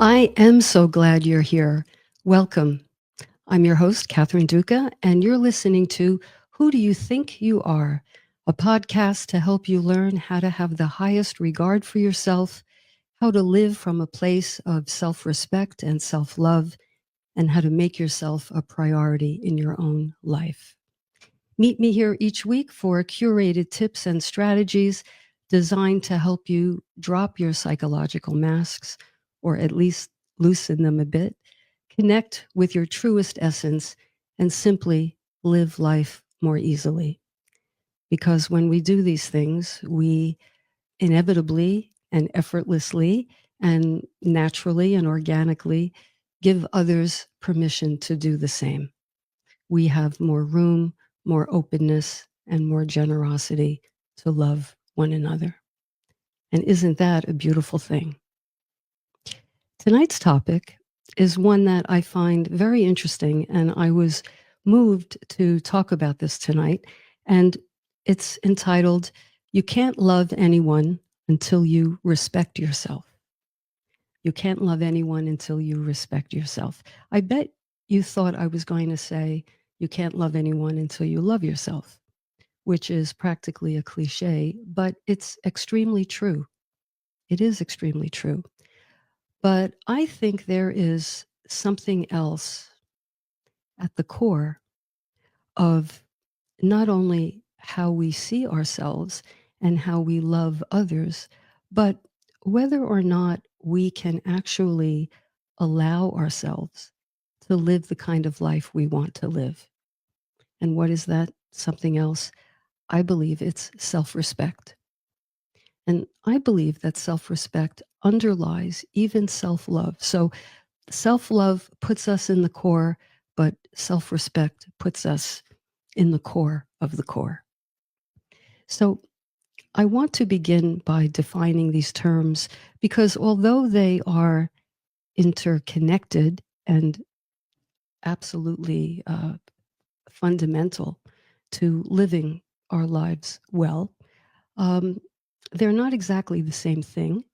I am so glad you're here. Welcome. I'm your host, Catherine Duca, and you're listening to Who Do You Think You Are? A podcast to help you learn how to have the highest regard for yourself, how to live from a place of self respect and self love, and how to make yourself a priority in your own life. Meet me here each week for curated tips and strategies designed to help you drop your psychological masks, or at least loosen them a bit, connect with your truest essence, and simply live life more easily. Because when we do these things, we inevitably and effortlessly and naturally and organically give others permission to do the same. We have more room, more openness, and more generosity to love one another. And isn't that a beautiful thing? Tonight's topic is one that I find very interesting, and I was moved to talk about this tonight. And it's entitled, You Can't Love Anyone Until You Respect Yourself. You can't love anyone until you respect yourself. I bet you thought I was going to say, you can't love anyone until you love yourself, which is practically a cliche, but it's extremely true. It is extremely true. But I think there is something else at the core of not only how we see ourselves and how we love others, but whether or not we can actually allow ourselves to live the kind of life we want to live. And what is that? Something else. I believe it's self respect. And I believe that self respect underlies even self love. So self love puts us in the core, but self respect puts us in the core of the core. So I want to begin by defining these terms because although they are interconnected and absolutely fundamental to living our lives well, um, they're not exactly the same thing.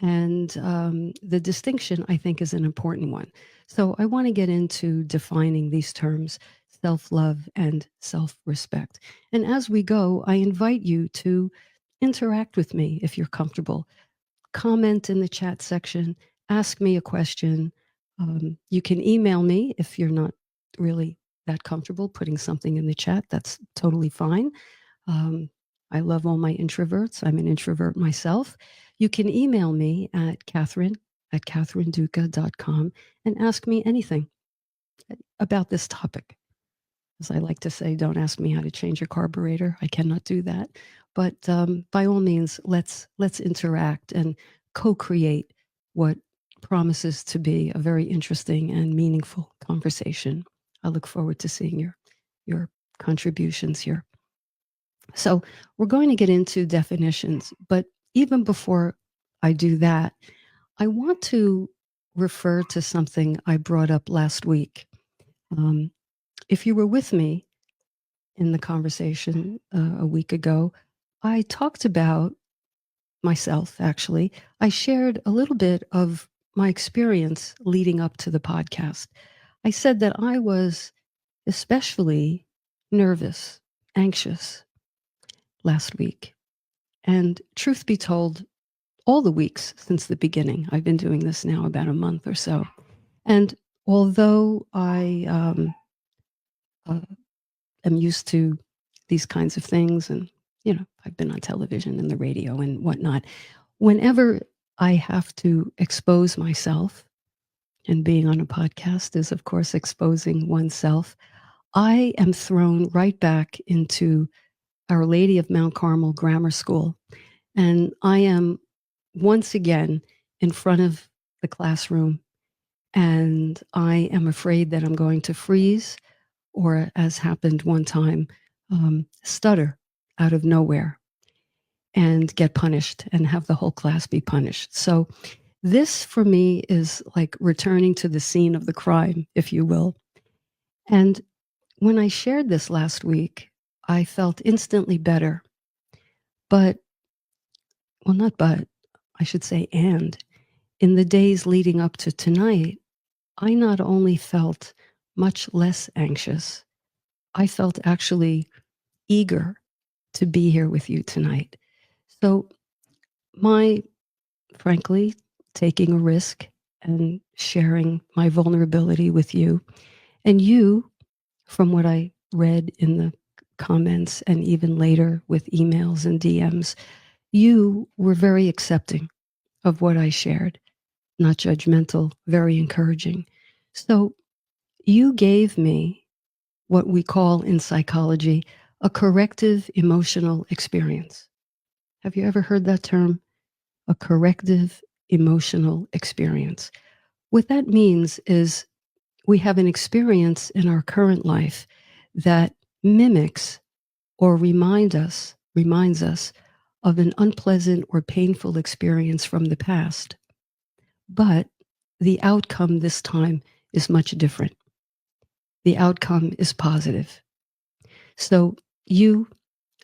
And the distinction, I think, is an important one. So I want to get into defining these terms, self love and self respect. And as we go, I invite you to interact with me if you're comfortable. Comment in the chat section, ask me a question. You can email me if you're not really that comfortable putting something in the chat. That's totally fine. Um, I love all my introverts. I'm an introvert myself. You can email me at Catherine@catherineduca.com and ask me anything about this topic. As I like to say, don't ask me how to change your carburetor. I cannot do that. But by all means, let's interact and co-create what promises to be a very interesting and meaningful conversation. I look forward to seeing your contributions here. So we're going to get into definitions, but even before I do that, I want to refer to something I brought up last week. Um, if you were with me in the conversation a week ago, I talked about myself, actually. I shared a little bit of my experience leading up to the podcast. I said that I was especially nervous, anxious last week. And truth be told, all the weeks since the beginning, I've been doing this now about a month or so. And although I uh, am used to these kinds of things, and I've been on television and the radio and whatnot, whenever I have to expose myself, and being on a podcast is, of course, exposing oneself, I am thrown right back into Our Lady of Mount Carmel Grammar School. And I am once again in front of the classroom, and I am afraid that I'm going to freeze or, as happened one time, stutter out of nowhere and get punished and have the whole class be punished. So this for me is like returning to the scene of the crime, if you will. And when I shared this last week, I felt instantly better. But, well, not but, I should say, and in the days leading up to tonight, I not only felt much less anxious, I felt actually eager to be here with you tonight. So, my, frankly, taking a risk and sharing my vulnerability with you, and you, from what I read in the comments and even later with emails and DMs, you were very accepting of what I shared, not judgmental, very encouraging. So you gave me what we call in psychology a corrective emotional experience. Have you ever heard that term? A corrective emotional experience. What that means is we have an experience in our current life that mimics or reminds us of an unpleasant or painful experience from the past. But the outcome this time is much different. The outcome is positive. So you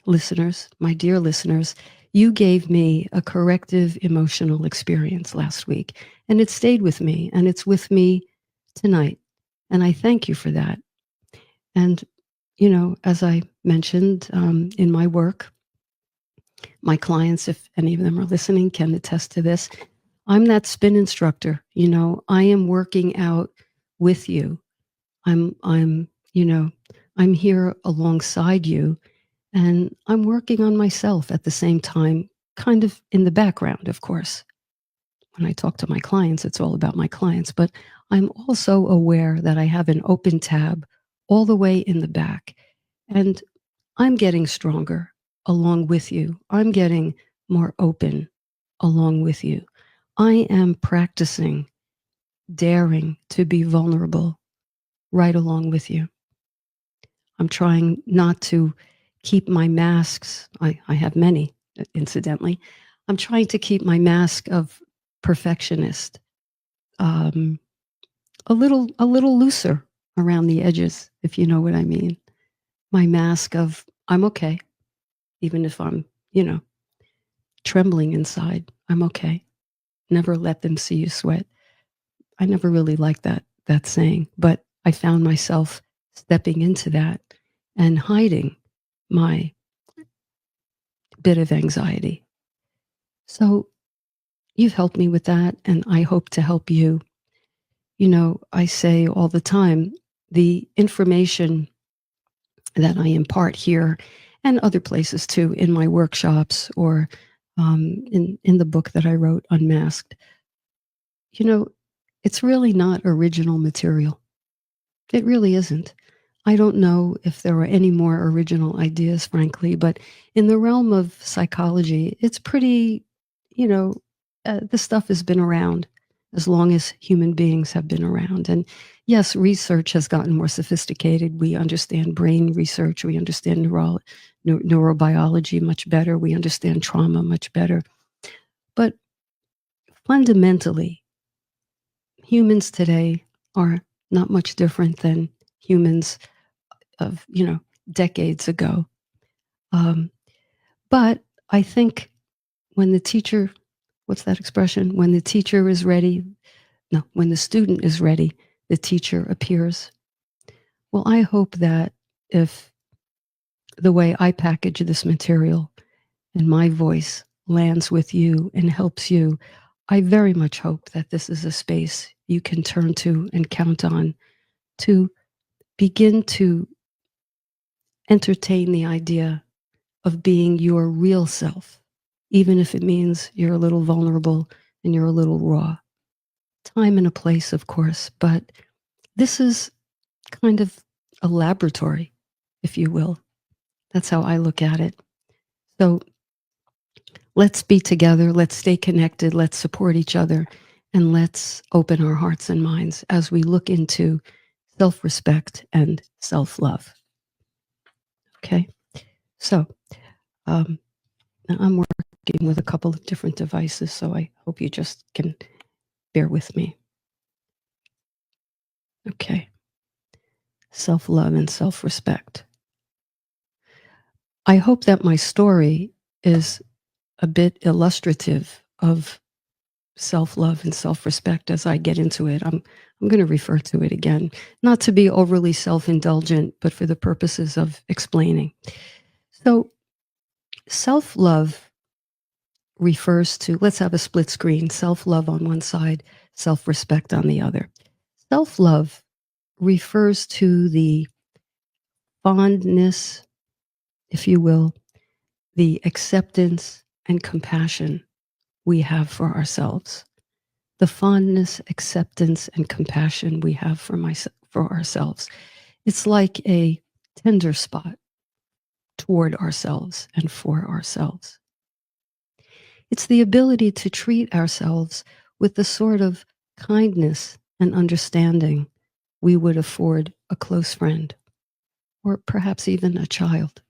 listeners, my dear listeners, you gave me a corrective emotional experience last week, and it stayed with me, and it's with me tonight. And I thank you for that. And, as I mentioned in my work, my clients, if any of them are listening, can attest to this. I'm that spin instructor. I am working out with you. I'm, I'm here alongside you, and I'm working on myself at the same time, kind of in the background, of course. When I talk to my clients, it's all about my clients, but I'm also aware that I have an open tab all the way in the back. And I'm getting stronger along with you. I'm getting more open along with you. I am practicing daring to be vulnerable right along with you. I'm trying not to keep my masks. I have many, incidentally. I'm trying to keep my mask of perfectionist a little looser around the edges, if you know what I mean. My mask of I'm okay, even if I'm, trembling inside. I'm okay. Never let them see you sweat. I never really liked that saying, but I found myself stepping into that and hiding my bit of anxiety. So you've helped me with that, and I hope to help you. I say all the time, the information that I impart here and other places too, in my workshops or in the book that I wrote, Unmasked, you know, it's really not original material. It really isn't. I don't know if there are any more original ideas, frankly, but in the realm of psychology, it's pretty, you know, this stuff has been around as long as human beings have been around. And yes, research has gotten more sophisticated. We understand brain research, we understand neurobiology much better, we understand trauma much better. But fundamentally, humans today are not much different than humans of decades ago. Um, but I think when the teacher, what's that expression? When the teacher is ready, no, when the student is ready, the teacher appears. Well, I hope that if the way I package this material and my voice lands with you and helps you, I very much hope that this is a space you can turn to and count on to begin to entertain the idea of being your real self, even if it means you're a little vulnerable and you're a little raw. Time and a place, of course, but this is kind of a laboratory, if you will. That's how I look at it. So let's be together, let's stay connected, let's support each other, and let's open our hearts and minds as we look into self respect and self love. Okay? So, um, I'm working with a couple of different devices, so I hope you just can bear with me. Okay. Self love and self respect. I hope that my story is a bit illustrative of self-love and self-respect as I get into it. I'm going to refer to it again, not to be overly self-indulgent, but for the purposes of explaining. So self-love refers to, let's have a split screen, self-love on one side, self-respect on the other. Self-love refers to the fondness, if you will, the acceptance and compassion we have for ourselves. The fondness, acceptance, and compassion we have for ourselves. It's like a tender spot toward ourselves and for ourselves. It's the ability to treat ourselves with the sort of kindness and understanding we would afford a close friend or perhaps even a child.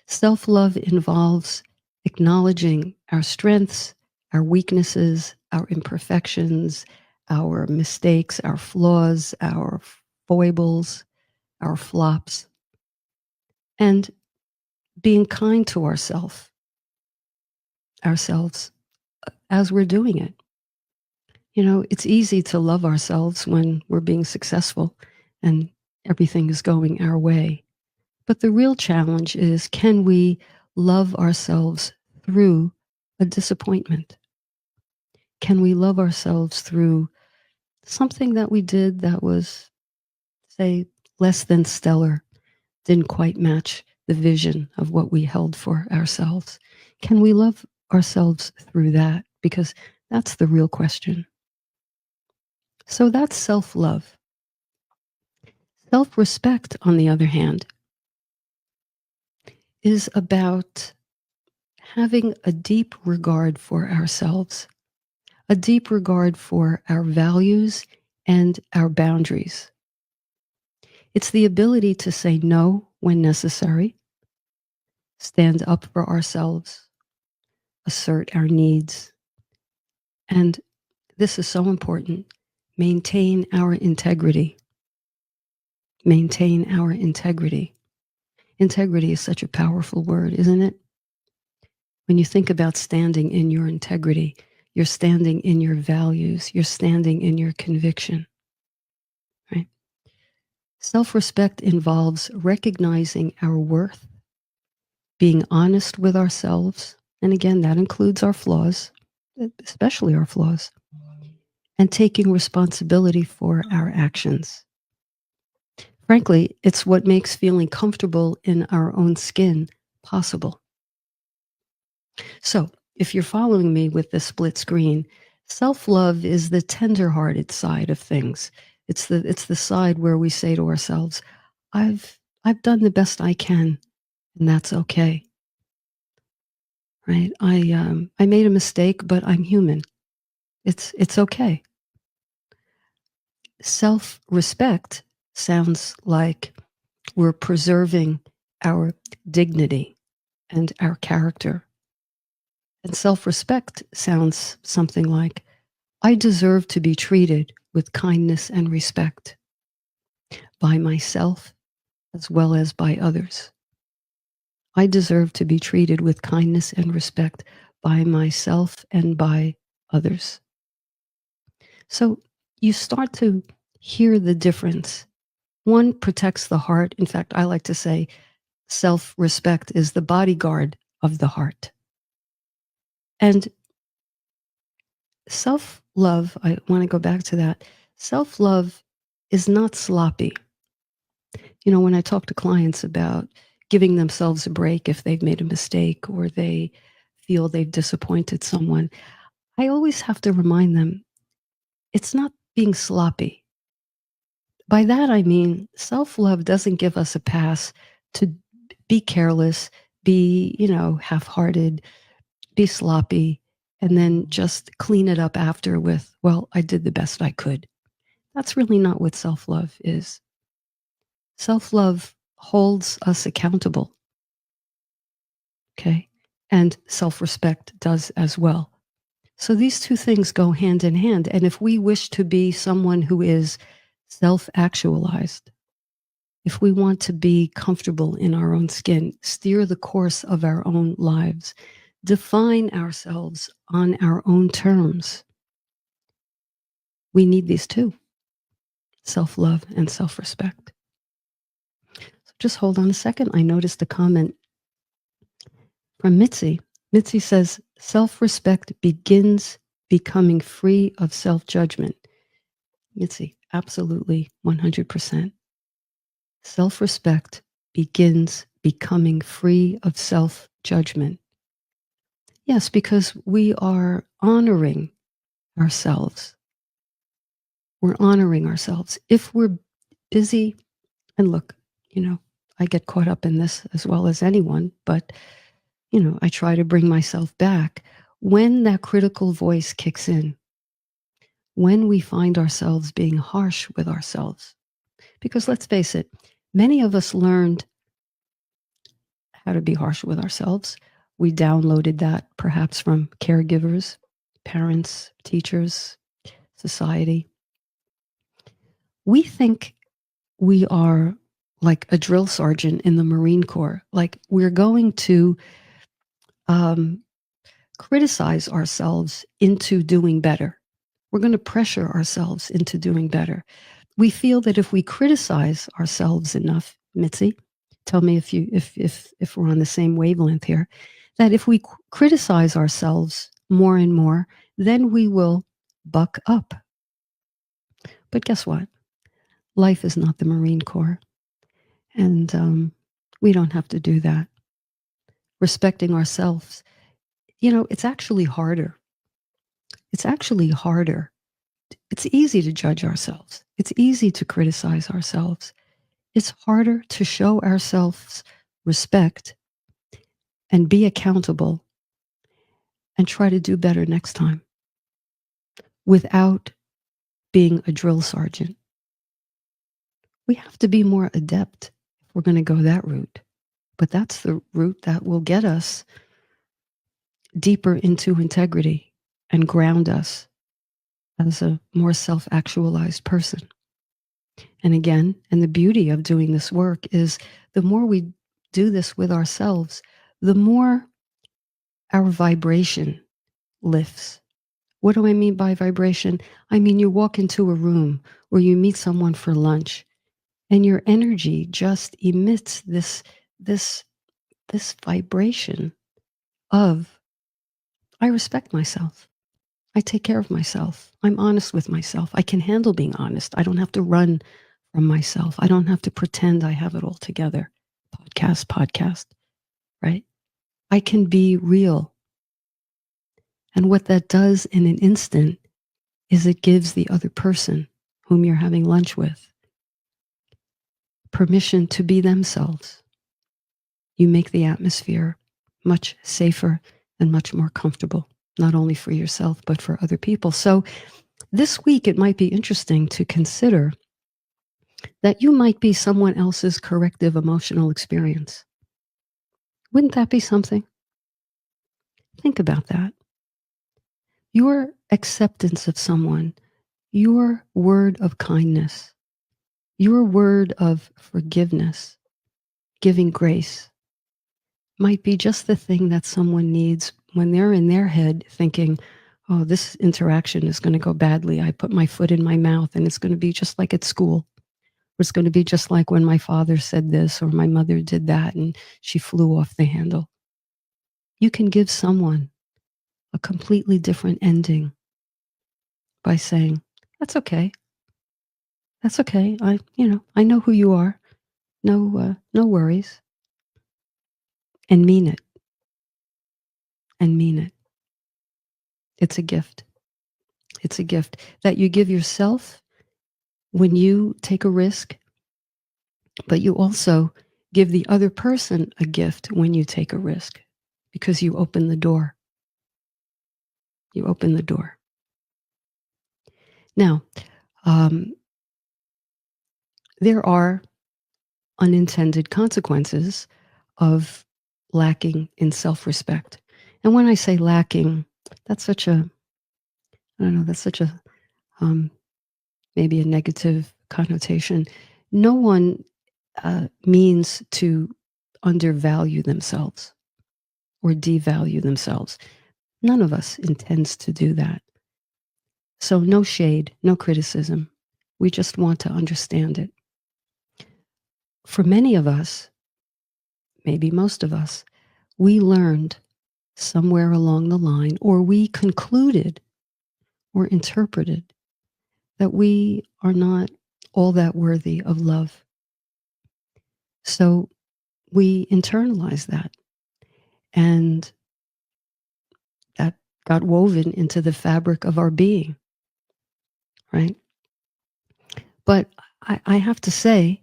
Self-love involves acknowledging our strengths, our weaknesses, our imperfections, our mistakes, our flaws, our foibles, our flops, and being kind to ourselves as we're doing it. You know, it's easy to love ourselves when we're being successful and everything is going our way. But the real challenge is, can we love ourselves through a disappointment? Can we love ourselves through something that we did that was, say, less than stellar, didn't quite match the vision of what we held for ourselves? Can we love ourselves through that? Because that's the real question. So that's self-love. Self-respect, on the other hand, is about having a deep regard for ourselves, a deep regard for our values and our boundaries. It's the ability to say no when necessary, stand up for ourselves, assert our needs, and this is so important, maintain our integrity. Maintain our integrity. Integrity is such a powerful word, isn't it? When you think about standing in your integrity, you're standing in your values, you're standing in your conviction, right? Self-respect involves recognizing our worth, being honest with ourselves, and again, that includes our flaws, especially our flaws, and taking responsibility for our actions. Frankly, it's what makes feeling comfortable in our own skin possible. So, if you're following me with the split screen, self-love is the tender-hearted side of things. It's the side where we say to ourselves, I've done the best I can, and that's okay. Right? I made a mistake, but I'm human. It's okay. Self-respect sounds like we're preserving our dignity and our character. And self-respect sounds something like, I deserve to be treated with kindness and respect by myself as well as by others. I deserve to be treated with kindness and respect by myself and by others. So you start to hear the difference. One protects the heart. In fact, I like to say self-respect is the bodyguard of the heart. And self-love, I want to go back to that. Self-love is not sloppy. You know, when I talk to clients about giving themselves a break if they've made a mistake or they feel they've disappointed someone, I always have to remind them it's not being sloppy. By that, I mean, self-love doesn't give us a pass to be careless, be, half-hearted, be sloppy, and then just clean it up after with, well, I did the best I could. That's really not what self-love is. Self-love holds us accountable, okay? And self-respect does as well. So these two things go hand in hand. And if we wish to be someone who is self-actualized, if we want to be comfortable in our own skin, steer the course of our own lives, define ourselves on our own terms. We need these too, self-love and self-respect. So just hold on a second. I noticed a comment from Mitzi. Mitzi says, self-respect begins becoming free of self-judgment. Mitzi, absolutely 100%. Self-respect begins becoming free of self-judgment. Yes, because we are honoring ourselves. We're honoring ourselves. If we're busy, and look, I get caught up in this as well as anyone, but, I try to bring myself back. When that critical voice kicks in, when we find ourselves being harsh with ourselves, because let's face it, many of us learned how to be harsh with ourselves. We downloaded that perhaps from caregivers, parents, teachers, society. We think we are like a drill sergeant in the Marine Corps. Like we're going to criticize ourselves into doing better. We're going to pressure ourselves into doing better. We feel that if we criticize ourselves enough, Mitzi, tell me if we're on the same wavelength here, that if we criticize ourselves more and more, then we will buck up. But guess what? Life is not the Marine Corps. And we don't have to do that. Respecting ourselves, it's actually harder. It's actually harder. It's easy to judge ourselves. It's easy to criticize ourselves. It's harder to show ourselves respect and be accountable and try to do better next time without being a drill sergeant. We have to be more adept if we're going to go that route. But that's the route that will get us deeper into integrity and ground us as a more self-actualized person. And again, and the beauty of doing this work is the more we do this with ourselves, the more our vibration lifts. What do I mean by vibration? I mean, you walk into a room or you meet someone for lunch and your energy just emits this vibration of, I respect myself. I take care of myself. I'm honest with myself. I can handle being honest. I don't have to run from myself. I don't have to pretend I have it all together. Podcast, right? I can be real. And what that does in an instant is it gives the other person whom you're having lunch with permission to be themselves. You make the atmosphere much safer and much more comfortable, not only for yourself, but for other people. So this week, it might be interesting to consider that you might be someone else's corrective emotional experience. Wouldn't that be something? Think about that. Your acceptance of someone, your word of kindness, your word of forgiveness, giving grace, might be just the thing that someone needs when they're in their head thinking, oh, this interaction is going to go badly. I put my foot in my mouth and it's going to be just like at school. It's going to be just like when my father said this or my mother did that and she flew off the handle. You can give someone a completely different ending by saying, that's okay. That's okay. I know who you are. No worries. And mean it. And mean it. It's a gift. It's a gift that you give yourself when you take a risk, but you also give the other person a gift when you take a risk because you open the door. You open the door. Now, there are unintended consequences of lacking in self-respect. And when I say lacking, that's such a, I don't know, that's such a, maybe a negative connotation. No one means to undervalue themselves. or devalue themselves. None of us intends to do that. So no shade, no criticism. We just want to understand it. For many of us, maybe most of us, we learned somewhere along the line, or we concluded or interpreted that we are not all that worthy of love. So we internalize that, and that got woven into the fabric of our being, right? But I have to say,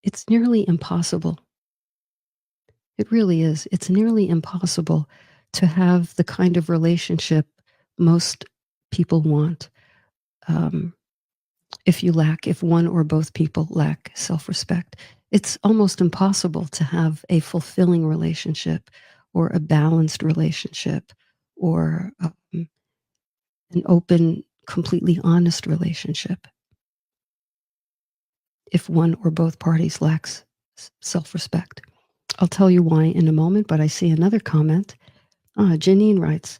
it's nearly impossible. It really is. It's nearly impossible to have the kind of relationship most people want. If one or both people lack self-respect, it's almost impossible to have a fulfilling relationship or a balanced relationship or an open, completely honest relationship if one or both parties lacks self-respect. I'll tell you why in a moment, but I see another comment. Janine writes,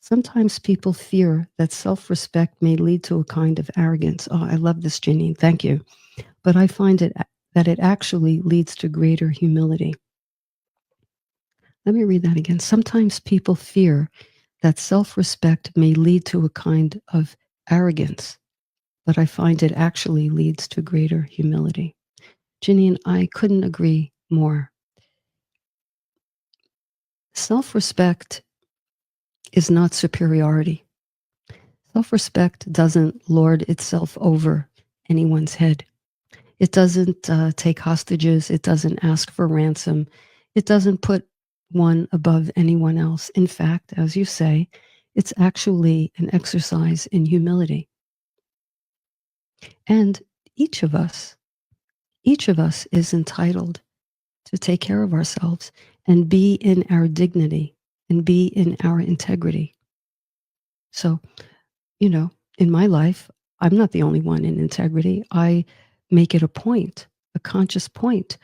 sometimes people fear that self-respect may lead to a kind of arrogance. Oh, I love this, Janine. Thank you. But I find that it actually leads to greater humility. Let me read that again. Sometimes people fear that self-respect may lead to a kind of arrogance, but I find it actually leads to greater humility. Janine, I couldn't agree more. Self-respect is not superiority. Self-respect doesn't lord itself over anyone's head. It doesn't take hostages. It doesn't ask for ransom. It doesn't put one above anyone else. In fact, as you say, it's actually an exercise in humility. And each of us is entitled to take care of ourselves and be in our dignity and be in our integrity. So, in my life, I'm not the only one in integrity. I make it a point, a conscious point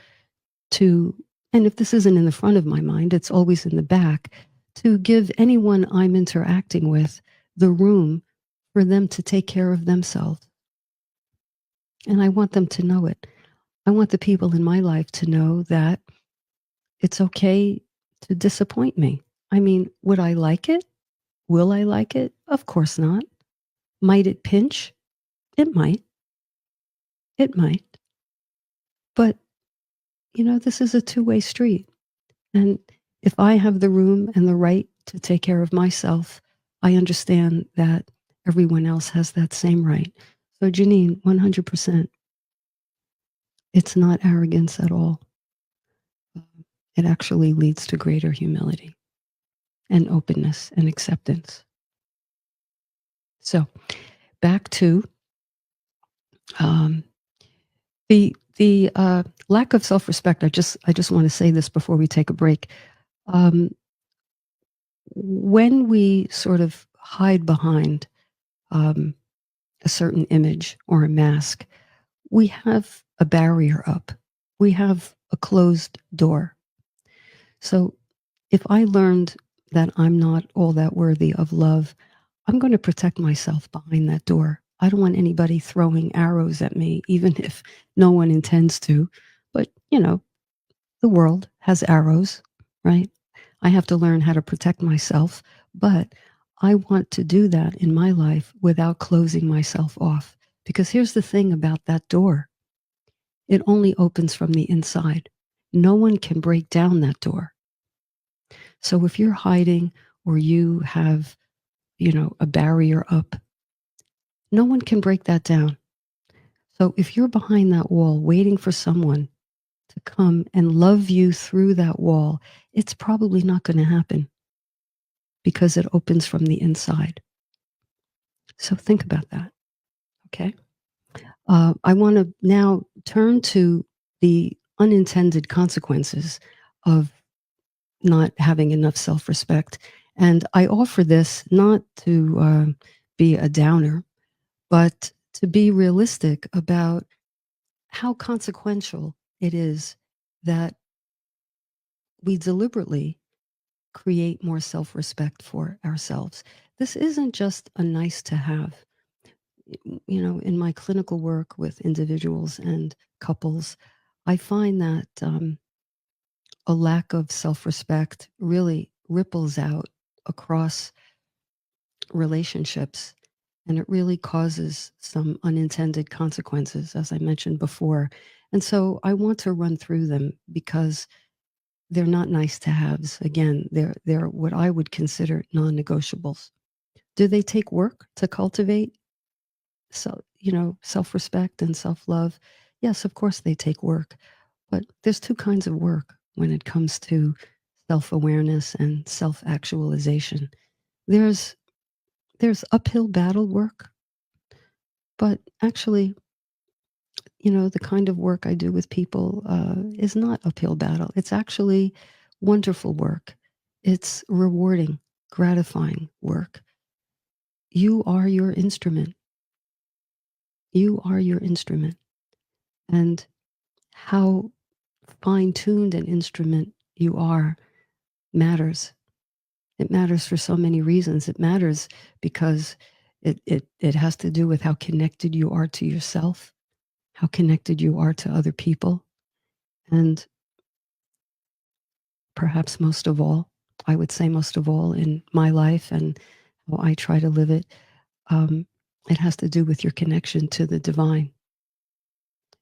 to, and if this isn't in the front of my mind, it's always in the back, to give anyone I'm interacting with the room for them to take care of themselves. And I want them to know it. I want the people in my life to know that it's okay to disappoint me. I mean, would I like it? Will I like it? Of course not. Might it pinch? It might. It might. But, this is a two-way street. And if I have the room and the right to take care of myself, I understand that everyone else has that same right. So, Janine, 100%, it's not arrogance at all. It actually leads to greater humility and openness and acceptance. So, back to the lack of self-respect. I just want to say this before we take a break. When we sort of hide behind a certain image or a mask, we have a barrier up. We have a closed door. So if I learned that I'm not all that worthy of love, I'm going to protect myself behind that door. I don't want anybody throwing arrows at me, even if no one intends to. But, the world has arrows, right? I have to learn how to protect myself, but I want to do that in my life without closing myself off. Because here's the thing about that door. It only opens from the inside. No one can break down that door. So if you're hiding or you have, a barrier up, no one can break that down. So if you're behind that wall waiting for someone to come and love you through that wall, it's probably not going to happen because it opens from the inside. So think about that. Okay. I want to now turn to the unintended consequences of not having enough self-respect. And I offer this not to be a downer, but to be realistic about how consequential it is that we deliberately create more self-respect for ourselves. This isn't just a nice to have. In my clinical work with individuals and couples, I find that a lack of self-respect really ripples out across relationships, and it really causes some unintended consequences, as I mentioned before. And so I want to run through them because they're not nice to haves. Again, they're what I would consider non-negotiables. Do they take work to cultivate? So, self-respect and self-love? Yes, of course they take work, but there's two kinds of work when it comes to self-awareness and self-actualization. There's uphill battle work, but actually, the kind of work I do with people is not uphill battle. It's actually wonderful work. It's rewarding, gratifying work. You are your instrument. You are your instrument. And how fine-tuned an instrument you are matters. It matters for so many reasons. It matters because it has to do with how connected you are to yourself, how connected you are to other people, and perhaps most of all, I would say most of all in my life and how I try to live it, it has to do with your connection to the divine,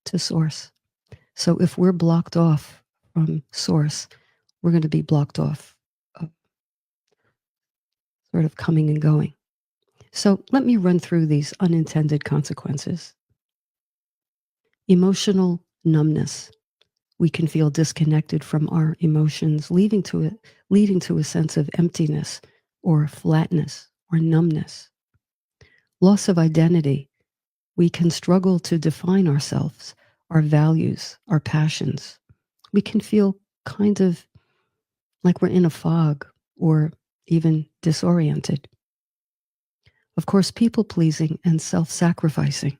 to source. So if we're blocked off from source, we're going to be blocked off, sort of coming and going. So let me run through these unintended consequences. Emotional numbness. We can feel disconnected from our emotions, leading to a sense of emptiness or flatness or numbness. Loss of identity. We can struggle to define ourselves, our values, our passions. We can feel kind of like we're in a fog or even disoriented. Of course, people pleasing and self-sacrificing,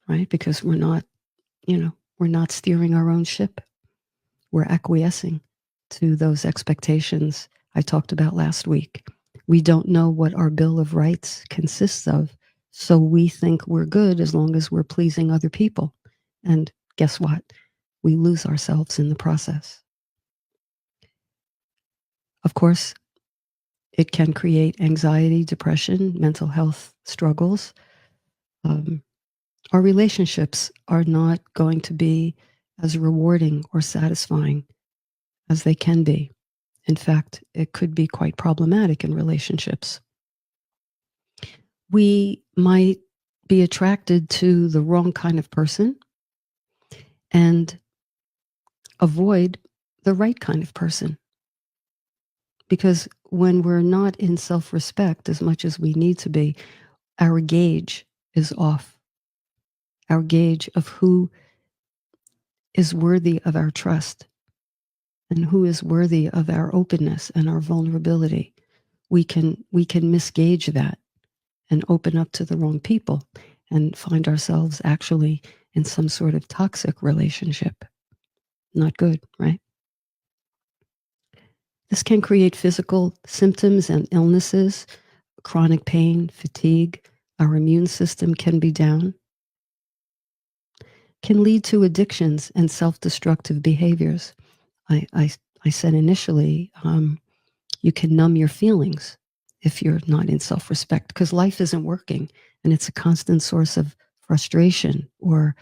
right? Because we're not steering our own ship. We're acquiescing to those expectations I talked about last week. We don't know what our Bill of Rights consists of, so we think we're good as long as we're pleasing other people. And guess what? We lose ourselves in the process. Of course, it can create anxiety, depression, mental health struggles. Our relationships are not going to be as rewarding or satisfying as they can be. In fact, it could be quite problematic in relationships. We might be attracted to the wrong kind of person and avoid the right kind of person. Because when we're not in self-respect as much as we need to be, our gauge is off. Our gauge of who is worthy of our trust and who is worthy of our openness and our vulnerability. We can misgauge that and open up to the wrong people and find ourselves actually in some sort of toxic relationship. Not good, right? This can create physical symptoms and illnesses, chronic pain, fatigue. Our immune system can be down. Can lead to addictions and self-destructive behaviors. I said initially, you can numb your feelings if you're not in self-respect because life isn't working and it's a constant source of frustration, or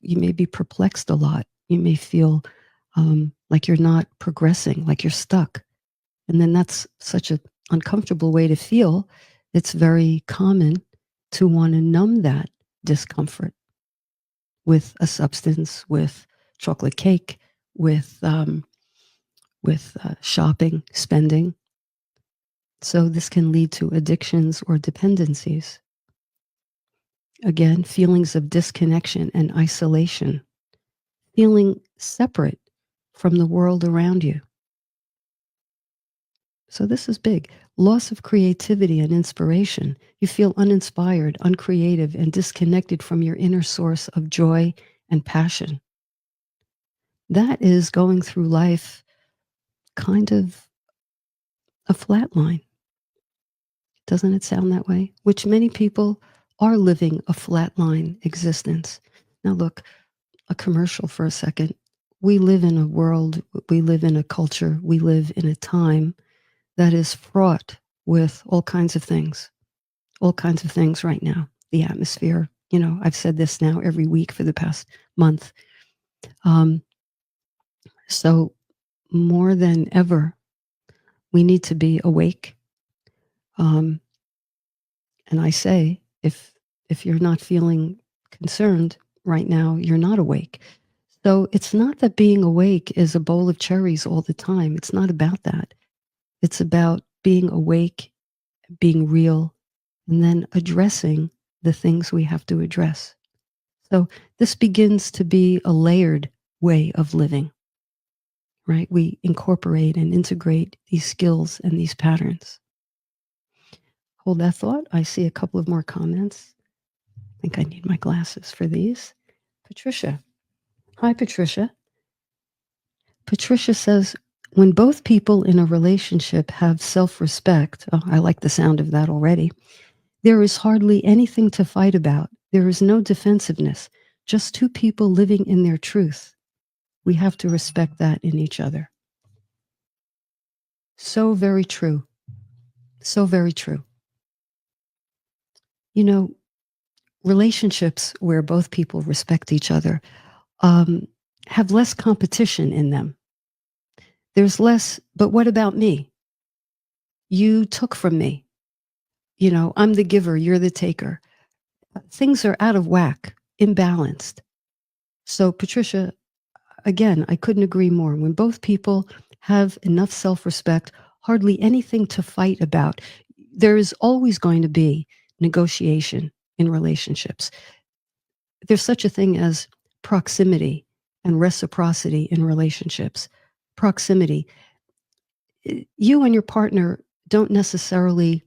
you may be perplexed a lot. You may feel like you're not progressing, like you're stuck. And then that's such an uncomfortable way to feel. It's very common to want to numb that discomfort with a substance, with chocolate cake, with shopping, spending. So this can lead to addictions or dependencies. Again, feelings of disconnection and isolation, feeling separate from the world around you. So this is big. Loss of creativity and inspiration. You feel uninspired, uncreative, and disconnected from your inner source of joy and passion. that is going through life kind of a flat line. Doesn't it sound that way? Which many people are living a flatline existence. Now, look, a commercial for a second. We live in a world, we live in a culture, we live in a time that is fraught with all kinds of things right now. The atmosphere, I've said this now every week for the past month. Um, so, more than ever, we need to be awake. Um, and I say, if you're not feeling concerned right now, you're not awake. So it's not that being awake is a bowl of cherries all the time. It's not about that. It's about being awake, being real, and then addressing the things we have to address. So this begins to be a layered way of living, right? We incorporate and integrate these skills and these patterns. Hold that thought. I see a couple of more comments. I think I need my glasses for these. Patricia. Hi, Patricia. Patricia says, when both people in a relationship have self-respect, oh, I like the sound of that already, there is hardly anything to fight about. There is no defensiveness, just two people living in their truth. We have to respect that in each other. So very true. So very true. Relationships where both people respect each other have less competition in them. There's less, but what about me? You took from me. I'm the giver, you're the taker. Things are out of whack, imbalanced. So, Patricia, again, I couldn't agree more. When both people have enough self-respect, hardly anything to fight about. There is always going to be negotiation in relationships. There's such a thing as proximity and reciprocity in relationships. Proximity. You and your partner don't necessarily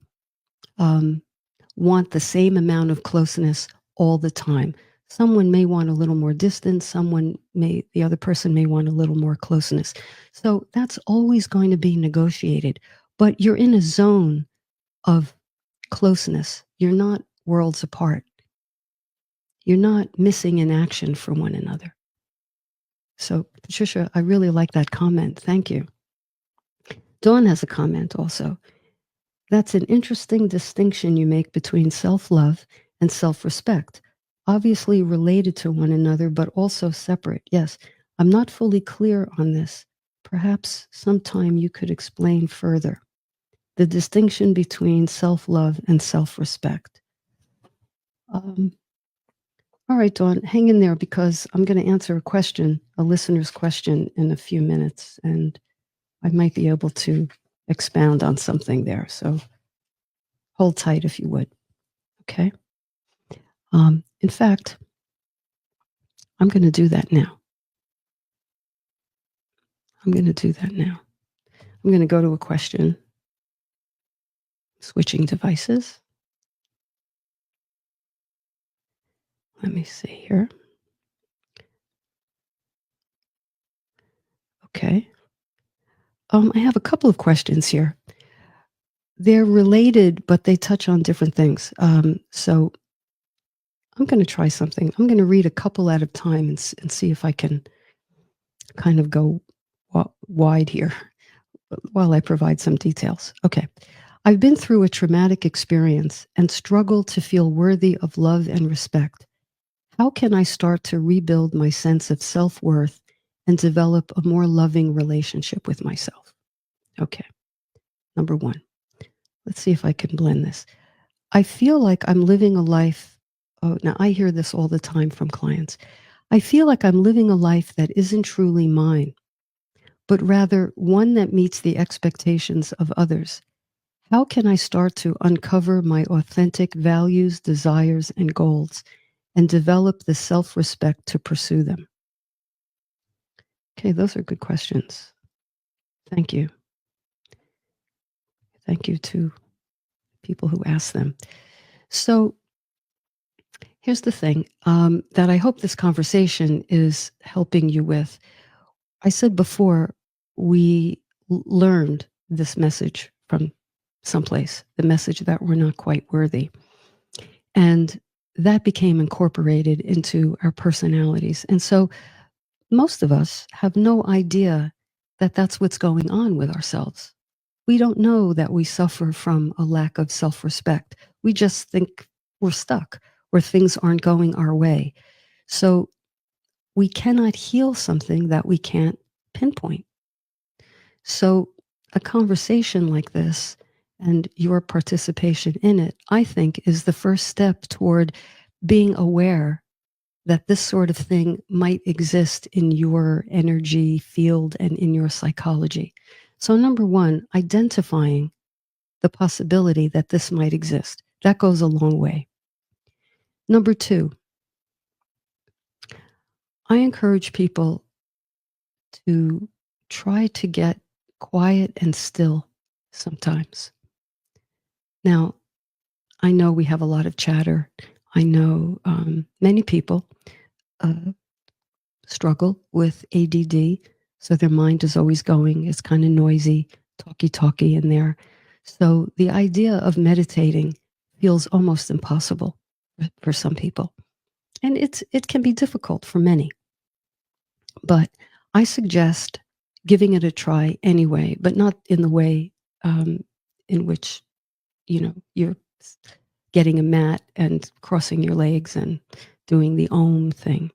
want the same amount of closeness all the time. Someone may want a little more distance. The other person may want a little more closeness. So that's always going to be negotiated. But you're in a zone of closeness. You're not worlds apart. You're not missing in action for one another. So, Patricia, I really like that comment. Thank you. Dawn has a comment also. That's an interesting distinction you make between self-love and self-respect. Obviously related to one another, but also separate. Yes, I'm not fully clear on this. Perhaps sometime you could explain further the distinction between self-love and self-respect. All right, Dawn, hang in there because I'm going to answer a listener's question in a few minutes, and I might be able to expound on something there. So hold tight if you would. Okay. In fact, I'm going to do that now. I'm going to go to a question. Switching devices. Let me see here. Okay. I have a couple of questions here. They're related, but they touch on different things. So I'm going to try something. I'm going to read a couple at a time and see if I can kind of go wide here while I provide some details. Okay. I've been through a traumatic experience and struggle to feel worthy of love and respect. How can I start to rebuild my sense of self-worth and develop a more loving relationship with myself? Okay. Number one, let's see if I can blend this. I feel like I'm living a life. Oh, now I hear this all the time from clients. I feel like I'm living a life that isn't truly mine, but rather one that meets the expectations of others. How can I start to uncover my authentic values, desires, and goals and develop the self-respect to pursue them? Okay, those are good questions. Thank you. Thank you to people who asked them. So here's the thing that I hope this conversation is helping you with. I said before, we learned this message from someplace, the message that we're not quite worthy. And that became incorporated into our personalities. And so most of us have no idea that that's what's going on with ourselves. We don't know that we suffer from a lack of self respect. We just think we're stuck or things aren't going our way. So we cannot heal something that we can't pinpoint. So a conversation like this and your participation in it, I think, is the first step toward being aware that this sort of thing might exist in your energy field and in your psychology. So, number one, identifying the possibility that this might exist. That goes a long way. Number two, I encourage people to try to get quiet and still sometimes. Now, I know we have a lot of chatter. I know many people struggle with ADD, so their mind is always going. It's kind of noisy, talky in there. So the idea of meditating feels almost impossible for some people. And it can be difficult for many. But I suggest giving it a try anyway, but not in the way in which, you're getting a mat and crossing your legs and doing the Om thing.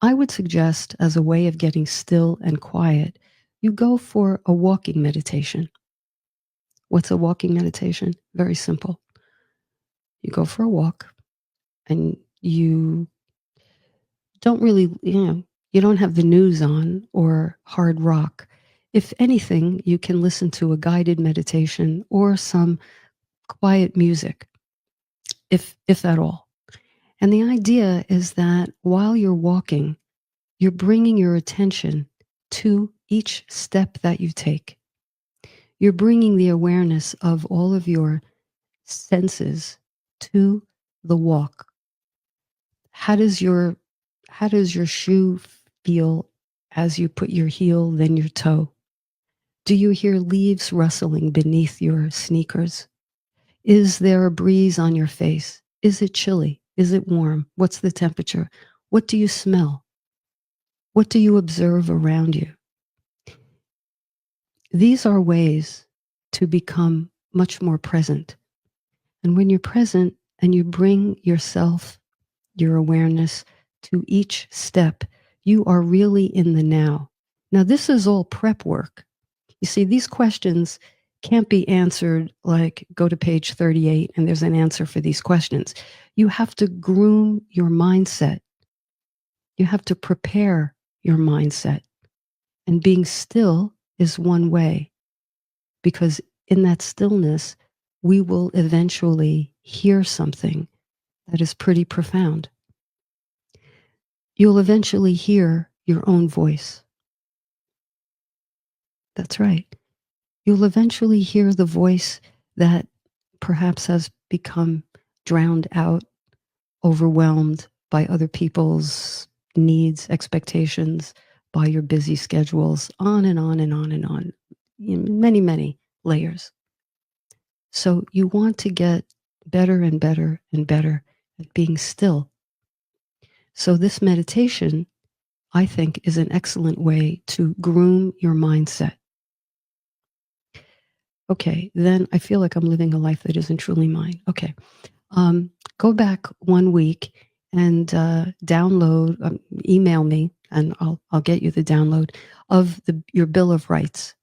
I would suggest, as a way of getting still and quiet, you go for a walking meditation. What's a walking meditation? Very simple. You go for a walk and you don't really, you don't have the news on or hard rock. If anything, you can listen to a guided meditation or some quiet music, if at all. And the idea is that while you're walking, you're bringing your attention to each step that you take. You're bringing the awareness of all of your senses to the walk. How does your shoe feel as you put your heel, then your toe? Do you hear leaves rustling beneath your sneakers? Is there a breeze on your face? Is it chilly? Is it warm? What's the temperature? What do you smell? What do you observe around you? These are ways to become much more present. And when you're present and you bring yourself, your awareness to each step, you are really in the now. Now, this is all prep work. You see, these questions can't be answered like go to page 38 and there's an answer for these questions. You have to groom your mindset. You have to prepare your mindset. And being still is one way, because in that stillness, we will eventually hear something that is pretty profound. You'll eventually hear your own voice. That's right. You'll eventually hear the voice that perhaps has become drowned out, overwhelmed by other people's needs, expectations, by your busy schedules, on and on and on and on, in many, many layers. So you want to get better and better and better at being still. So this meditation, I think, is an excellent way to groom your mindset. Okay, then I feel like I'm living a life that isn't truly mine. Okay, go back 1 week and download, email me, and I'll get you the download of your Bill of Rights.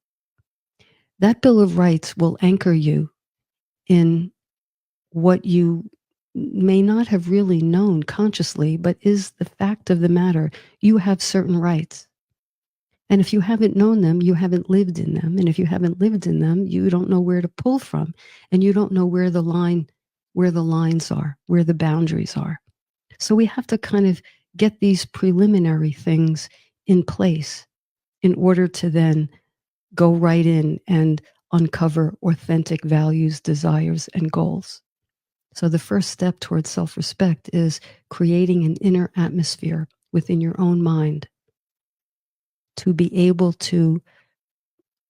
That Bill of Rights will anchor you in what you may not have really known consciously, but is the fact of the matter. You have certain rights. And if you haven't known them, you haven't lived in them. And if you haven't lived in them, you don't know where to pull from. And you don't know where the lines are, where the boundaries are. So we have to kind of get these preliminary things in place in order to then go right in and uncover authentic values, desires, and goals. So the first step towards self-respect is creating an inner atmosphere within your own mind to be able to,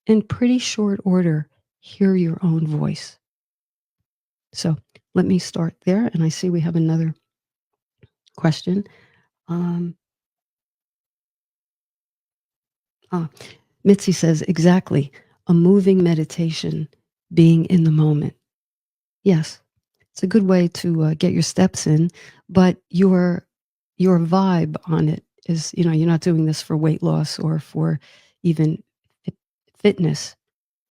in pretty short order, hear your own voice. So let me start there. And I see we have another question. Um, ah, Mitzi says, exactly, a moving meditation, being in the moment. Yes, it's a good way to get your steps in, but your vibe on it is, you're not doing this for weight loss or for even fitness.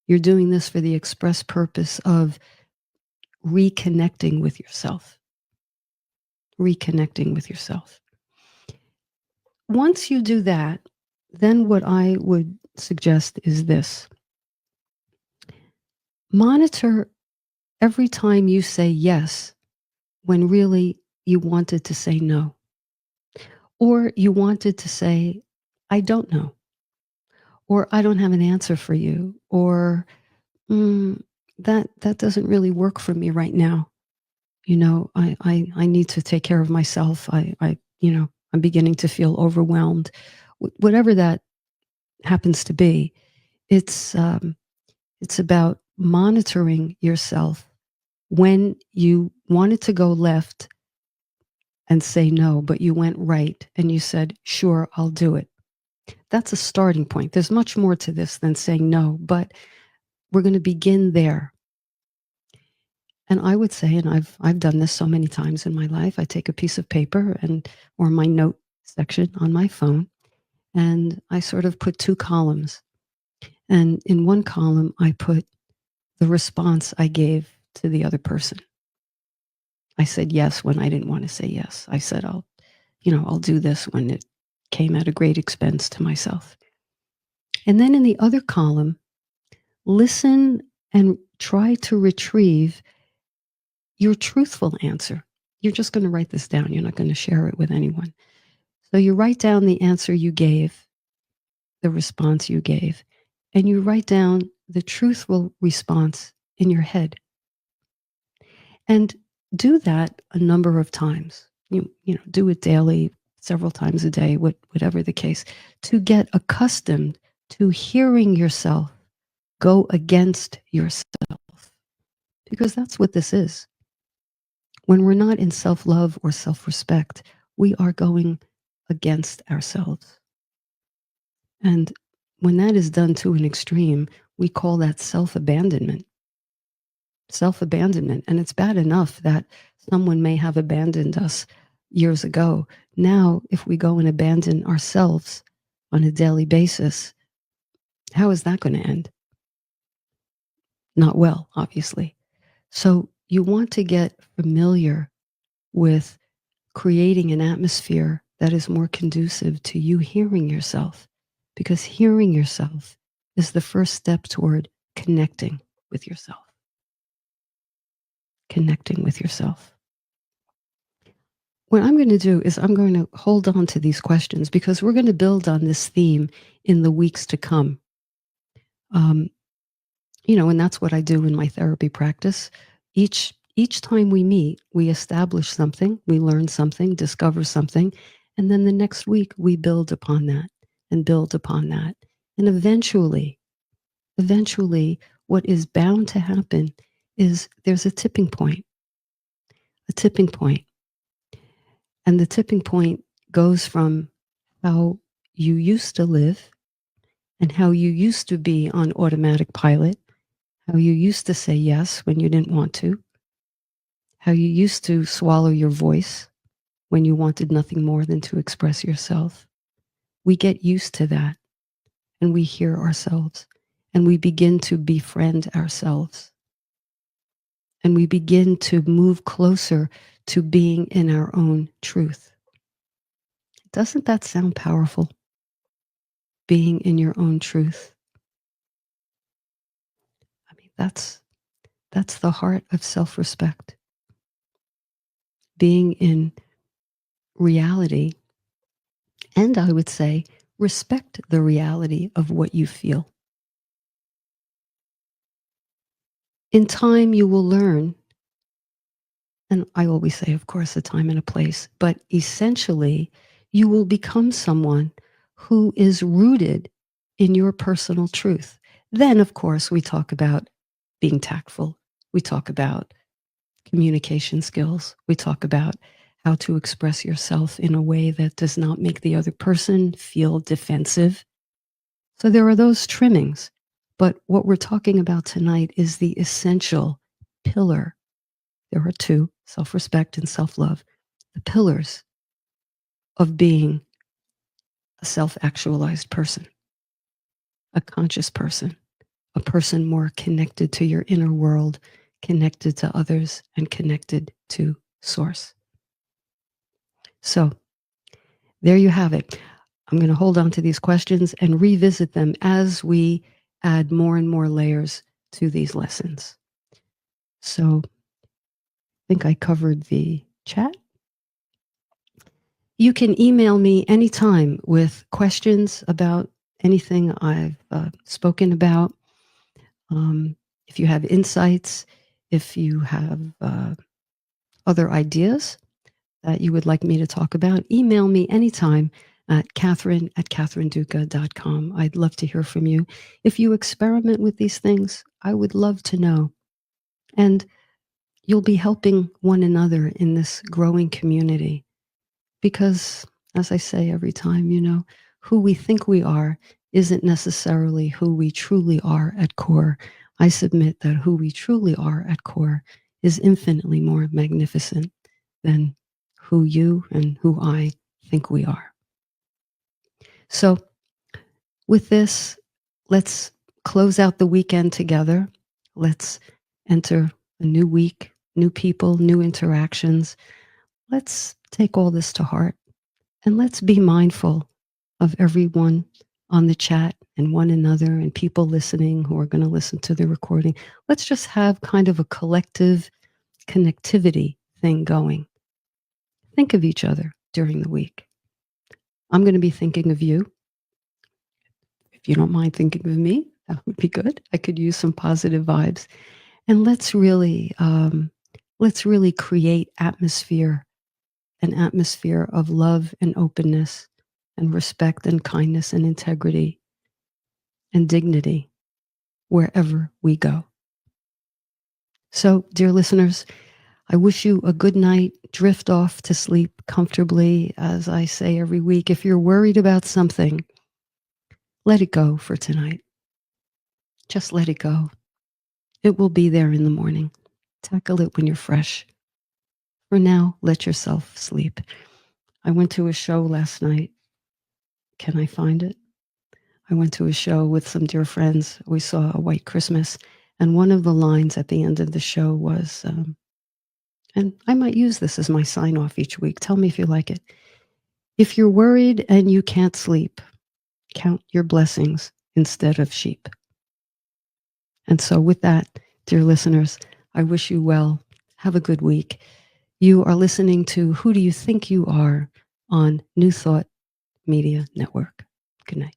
You're doing this for the express purpose of reconnecting with yourself. Reconnecting with yourself. Once you do that, then what I would suggest is this. Monitor every time you say yes when really you wanted to say no. Or you wanted to say, I don't know. Or I don't have an answer for you. Or that doesn't really work for me right now. I need to take care of myself. I'm beginning to feel overwhelmed. Whatever that happens to be, it's about monitoring yourself when you wanted to go left and say no, but you went right and you said, sure, I'll do it. That's a starting point. There's much more to this than saying no, but we're going to begin there. And I would say, and I've done this so many times in my life, I take a piece of paper or my note section on my phone, and I sort of put two columns. And in one column, I put the response I gave to the other person. I said yes when I didn't want to say yes. I said I'll do this when it came at a great expense to myself. And then in the other column, listen and try to retrieve your truthful answer. You're just going to write this down. You're not going to share it with anyone. So you write down the answer you gave, the response you gave, and you write down the truthful response in your head. And do that a number of times. Do it daily, several times a day, whatever the case, to get accustomed to hearing yourself go against yourself. Because that's what this is. When we're not in self-love or self-respect, we are going against ourselves. And when that is done to an extreme, we call that self-abandonment. Self-abandonment. And it's bad enough that someone may have abandoned us years ago. Now, if we go and abandon ourselves on a daily basis, how is that going to end? Not well, obviously. So you want to get familiar with creating an atmosphere that is more conducive to you hearing yourself, because hearing yourself is the first step toward connecting with yourself. Connecting with yourself. What I'm going to do is I'm going to hold on to these questions because we're going to build on this theme in the weeks to come. And that's what I do in my therapy practice. Each time we meet, we establish something, we learn something, discover something, and then the next week we build upon that and build upon that. And eventually, what is bound to happen is there's a tipping point. A tipping point. And the tipping point goes from how you used to live and how you used to be on automatic pilot, how you used to say yes when you didn't want to, how you used to swallow your voice when you wanted nothing more than to express yourself. We get used to that and we hear ourselves and we begin to befriend ourselves and we begin to move closer to being in our own truth. Doesn't that sound powerful? Being in your own truth. I mean, that's the heart of self-respect. Being in reality, and I would say, respect the reality of what you feel. In time, you will learn, and I always say, of course, a time and a place, but essentially, you will become someone who is rooted in your personal truth. Then, of course, we talk about being tactful. We talk about communication skills. We talk about how to express yourself in a way that does not make the other person feel defensive. So there are those trimmings. But what we're talking about tonight is the essential pillar. There are two, self-respect and self-love, the pillars of being a self-actualized person, a conscious person, a person more connected to your inner world, connected to others, and connected to source. So there you have it. I'm going to hold on to these questions and revisit them as we add more and more layers to these lessons. So I think I covered the chat. You can email me anytime with questions about anything I've spoken about. If you have insights, if you have other ideas that you would like me to talk about, email me anytime at Catherine@catherineduca.com. I'd love to hear from you. If you experiment with these things, I would love to know. And you'll be helping one another in this growing community. Because, as I say every time, who we think we are isn't necessarily who we truly are at core. I submit that who we truly are at core is infinitely more magnificent than who you and who I think we are. So with this, let's close out the weekend together. Let's enter a new week, new people, new interactions. Let's take all this to heart and let's be mindful of everyone on the chat and one another and people listening who are going to listen to the recording. Let's just have kind of a collective connectivity thing going. Think of each other during the week. I'm going to be thinking of you. If you don't mind thinking of me, that would be good. I could use some positive vibes. And let's really create an atmosphere of love and openness and respect and kindness and integrity and dignity wherever we go. So, dear listeners, I wish you a good night. Drift off to sleep comfortably, as I say every week. If you're worried about something, let it go for tonight. Just let it go. It will be there in the morning. Tackle it when you're fresh. For now, let yourself sleep. I went to a show last night. Can I find it? I went to a show with some dear friends. We saw A White Christmas. And one of the lines at the end of the show was, and I might use this as my sign off each week. Tell me if you like it. If you're worried and you can't sleep, count your blessings instead of sheep. And so with that, dear listeners, I wish you well. Have a good week. You are listening to Who Do You Think You Are on New Thought Media Network. Good night.